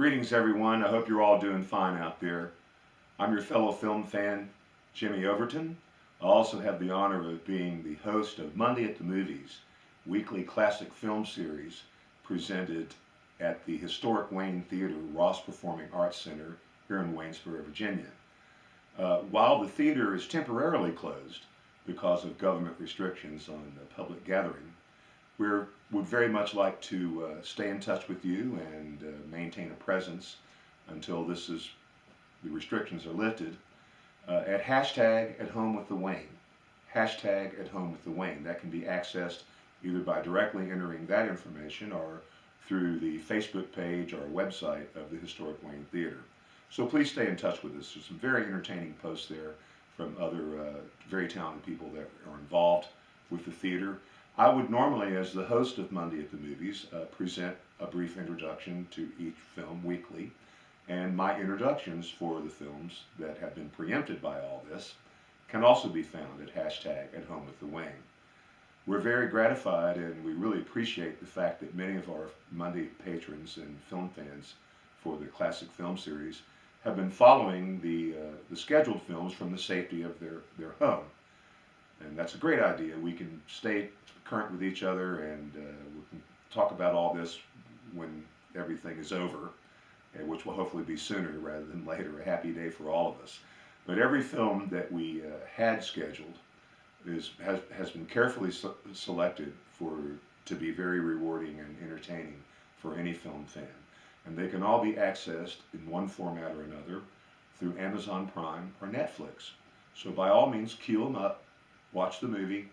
Greetings, everyone. I hope you're all doing fine out there. I'm your fellow film fan, Jimmy Overton. I also have the honor of being the host of Monday at the Movies, weekly classic film series presented at the historic Wayne Theater Ross Performing Arts Center here in Waynesboro, Virginia. While the theater is temporarily closed because of government restrictions on public gathering, we would very much like to stay in touch with you and maintain a presence until the restrictions are lifted at hashtag at home with the Wayne. Hashtag at home with the Wayne. That can be accessed either by directly entering that information or through the Facebook page or website of the Historic Wayne Theater. So please stay in touch with us. There's some very entertaining posts there from other very talented people that are involved with the theater. I would normally, as the host of Monday at the Movies, present a brief introduction to each film weekly, and my introductions for the films that have been preempted by all this can also be found at hashtag at home with the Wayne. We're very gratified and we really appreciate the fact that many of our Monday patrons and film fans for the classic film series have been following the scheduled films from the safety of their home. And that's a great idea. We can stay current with each other and we can talk about all this when everything is over, which will hopefully be sooner rather than later. A happy day for all of us. But every film that we had scheduled has been carefully selected to be very rewarding and entertaining for any film fan. And they can all be accessed in one format or another through Amazon Prime or Netflix. So by all means, queue them up, watch the movie,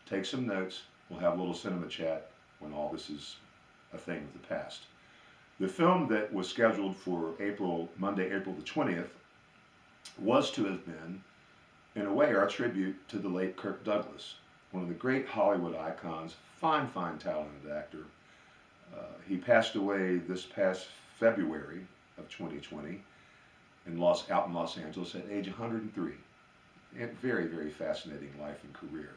take some notes. We'll have a little cinema chat when all this is a thing of the past. The film that was scheduled for Monday, April the 20th, was to have been, in a way, our tribute to the late Kirk Douglas, one of the great Hollywood icons, fine, talented actor. He passed away this past February of 2020 out in Los Angeles at age 103. A very fascinating life and career,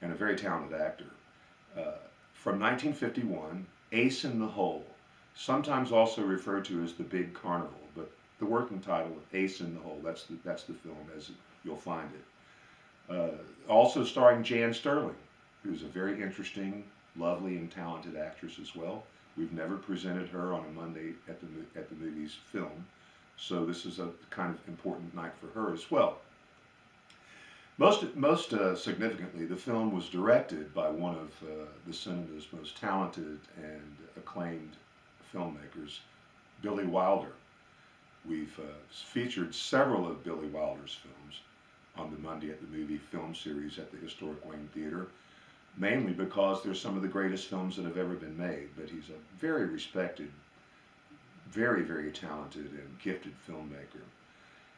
and a very talented actor. From 1951, Ace in the Hole, sometimes also referred to as The Big Carnival, but the working title of Ace in the Hole, that's the film as you'll find it. Also starring Jan Sterling, who's a very interesting, lovely, and talented actress as well. We've never presented her on a Monday at the Movies film, so this is a kind of important night for her as well. Most significantly, the film was directed by one of the cinema's most talented and acclaimed filmmakers, Billy Wilder. We've featured several of Billy Wilder's films on the Monday at the Movie film series at the Historic Wayne Theater, mainly because they're some of the greatest films that have ever been made. But he's a very respected, very talented and gifted filmmaker.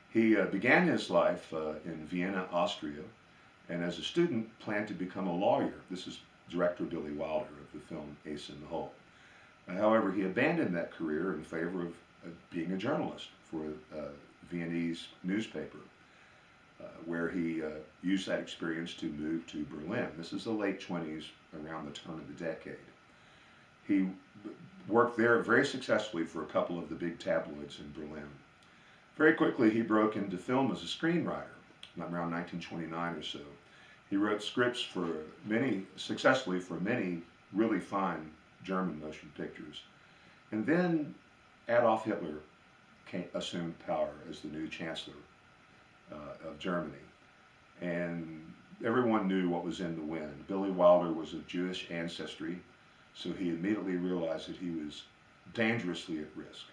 He began his life in Vienna, Austria, and as a student planned to become a lawyer. This is director Billy Wilder of the film Ace in the Hole. However, he abandoned that career in favor of being a journalist for a Viennese newspaper, where he used that experience to move to Berlin. This is the late 20s, around the turn of the decade. He worked there very successfully for a couple of the big tabloids in Berlin. Very quickly, he broke into film as a screenwriter, around 1929 or so. He wrote scripts successfully for many really fine German motion pictures. And then Adolf Hitler assumed power as the new chancellor of Germany. And everyone knew what was in the wind. Billy Wilder was of Jewish ancestry, so he immediately realized that he was dangerously at risk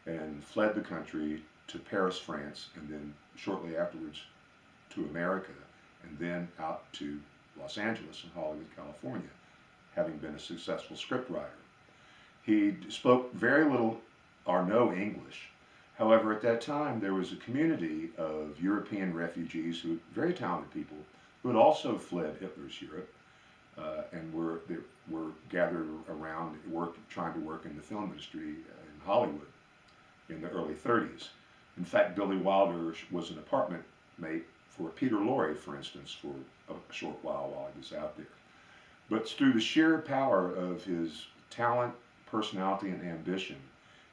and fled the country to Paris, France, and then shortly afterwards to America, and then out to Los Angeles and Hollywood, California, having been a successful scriptwriter. He spoke very little or no English. However, at that time, there was a community of European refugees, very talented people, who had also fled Hitler's Europe and were gathered around trying to work in the film industry in Hollywood in the early 30s. In fact, Billy Wilder was an apartment mate for Peter Lorre, for instance, for a short while he was out there. But through the sheer power of his talent, personality, and ambition,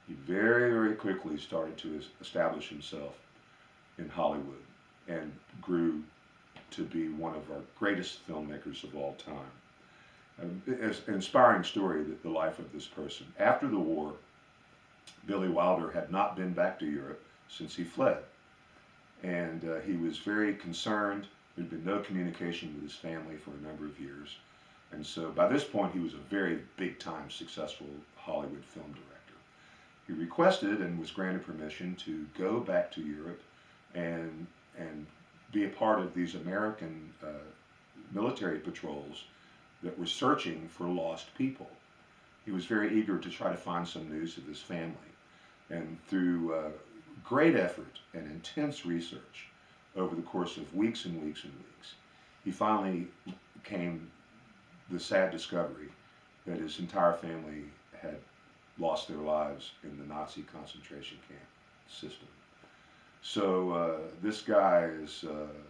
He very, very quickly started to establish himself in Hollywood and grew to be one of our greatest filmmakers of all time. It's an inspiring story, the life of this person. After the war, Billy Wilder had not been back to Europe since he fled. And he was very concerned. There'd been no communication with his family for a number of years. And so by this point, he was a very big-time successful Hollywood film director. He requested and was granted permission to go back to Europe and be a part of these American military patrols that were searching for lost people. He was very eager to try to find some news of his family. And through great effort and intense research over the course of weeks and weeks and weeks, he finally came the sad discovery that his entire family had lost their lives in the Nazi concentration camp system. So this guy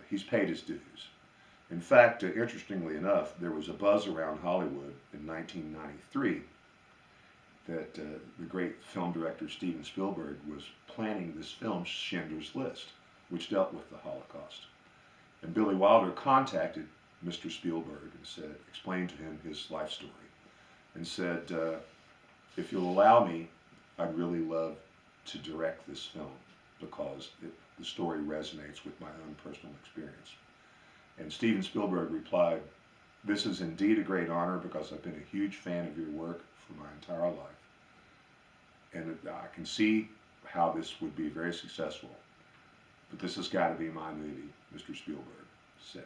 he's paid his dues. In fact, interestingly enough, there was a buzz around Hollywood in 1993 that the great film director Steven Spielberg was planning this film, Schindler's List, which dealt with the Holocaust. And Billy Wilder contacted Mr. Spielberg and explained to him his life story, and said, if you'll allow me, I'd really love to direct this film because the story resonates with my own personal experience. And Steven Spielberg replied, this is indeed a great honor because I've been a huge fan of your work for my entire life. And I can see how this would be very successful. But this has got to be my movie, Mr. Spielberg said.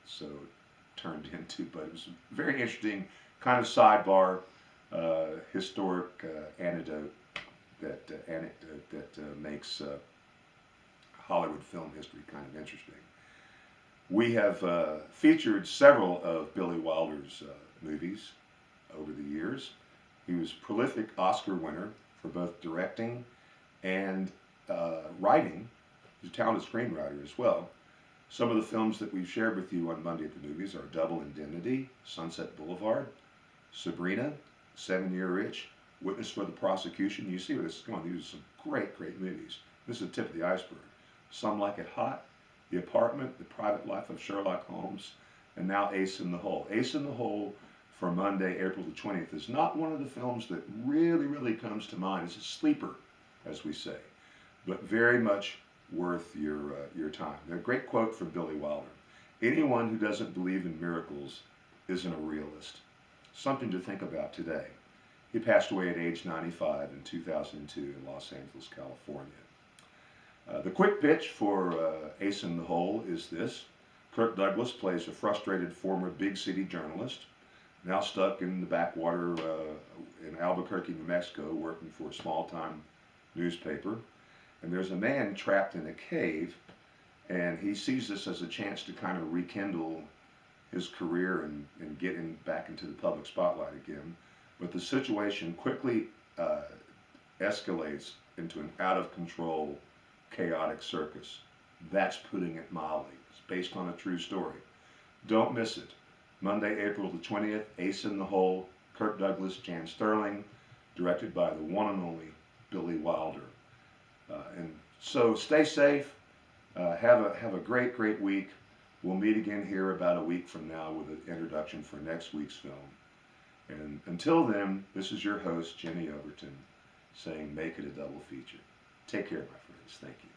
So it turned into, but it was a very interesting kind of sidebar, historic anecdote that makes Hollywood film history kind of interesting. We have featured several of Billy Wilder's movies over the years. He was a prolific Oscar winner for both directing and writing. He's a talented screenwriter as well. Some of the films that we've shared with you on Monday at the Movies are Double Indemnity, Sunset Boulevard, Sabrina, 7-Year Itch, Witness for the Prosecution. You see where this is going. These are some great, great movies. This is the tip of the iceberg. Some Like It Hot, The Apartment, The Private Life of Sherlock Holmes, and now Ace in the Hole. Ace in the Hole for Monday, April the 20th is not one of the films that really comes to mind. It's a sleeper, as we say, but very much worth your time. A great quote from Billy Wilder. Anyone who doesn't believe in miracles isn't a realist. Something to think about today. He passed away at age 95 in 2002 in Los Angeles, California. The quick pitch for Ace in the Hole is this. Kirk Douglas plays a frustrated former big city journalist, now stuck in the backwater in Albuquerque, New Mexico, working for a small-time newspaper. And there's a man trapped in a cave, and he sees this as a chance to kind of rekindle his career and get back into the public spotlight again. But the situation quickly escalates into an out-of-control, chaotic circus. That's putting it mildly. It's based on a true story. Don't miss it. Monday, April the 20th, Ace in the Hole, Kirk Douglas, Jan Sterling, directed by the one and only Billy Wilder. And so stay safe. Have a great week. We'll meet again here about a week from now with an introduction for next week's film. And until then, this is your host, Jimmy Overton, saying make it a double feature. Take care, my friends. Thank you.